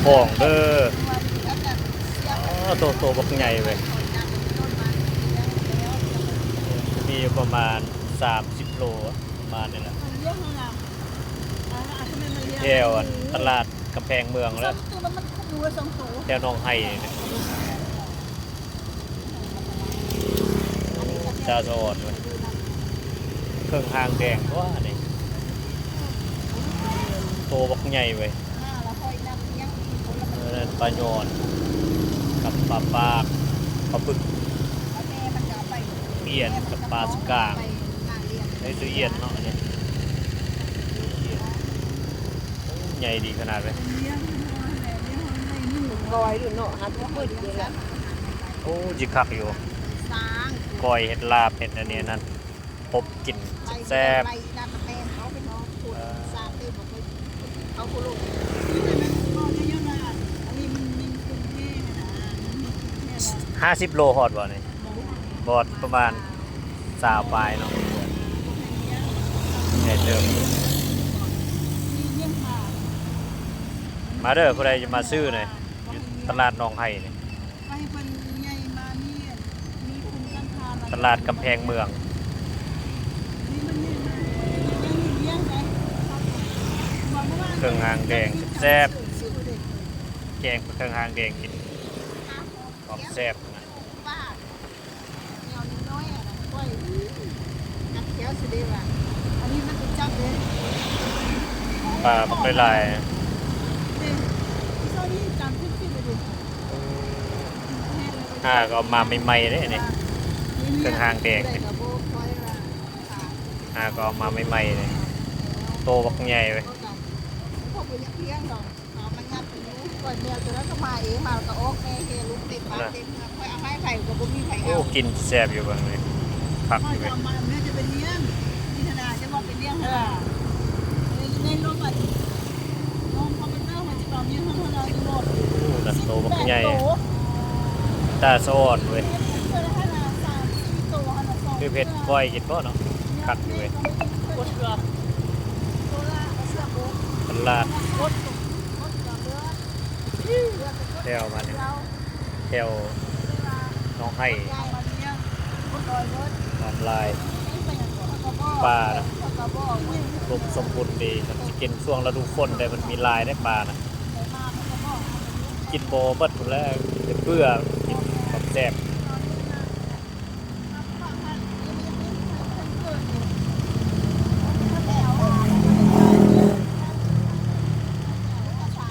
ของเด้อโตบักใหญ่เว้ยมีประมาณ30 โลประมาณนี้แหละแถวตลาดกำแพงเมืองแล้วแถวหนองไห้เนี่ยชาสอดเว้ยเครื่องหางแดงว่านี่โตบักใหญ่เว้ยปลาโยนกับปลาปากปลาบึกเอียนกับปลาสกางให้ซื้อเอียนเนาะเนี่ยใหญ่ดีขนาดเลยกอยอยู่เนาะหัดมืดอยู่แล้วโอ้จิคักอยู่ก้อยเห็ดลาบเห็ดอันนี้นั่นพบกินแซ่บ50 โลฮอดบ่นี่บอดประมาณ20 ปลายเนาะใหญ่เติมมาเด้อผู้ใดจะมาซื้อหน่อยอยู่ตลาดหนองไห้นี่ตลาดกำแพงเมืองเครื่องหางแดงแซ่บแกงเครื่องหางแดงกินหอมแซ่บนะปลาบักลายก็เอามาใหม่ๆเลยนี่เครื่องหางแดงนี่ก็เอามาใหม่ๆเลยโตบักใหญ่เว้ยโอ้กินแซ่บอยู่บ้างเลยผักอยู่เลยดันโตบักใหญ่ตาสอดเว้ยคือเผ็ดก้อยกินบ่เนาะคักอยู่เว้ยตลาดแถวมาเนี่ยแถวน้องไห้ทำลายปลานะรวมสมบูรณ์ดีครับจะกินช่วงฤดูฝนได้มันมีลายได้ปลานะกินโบเบิดหมดแล้วจะเบื่อกินแบบแซ่บ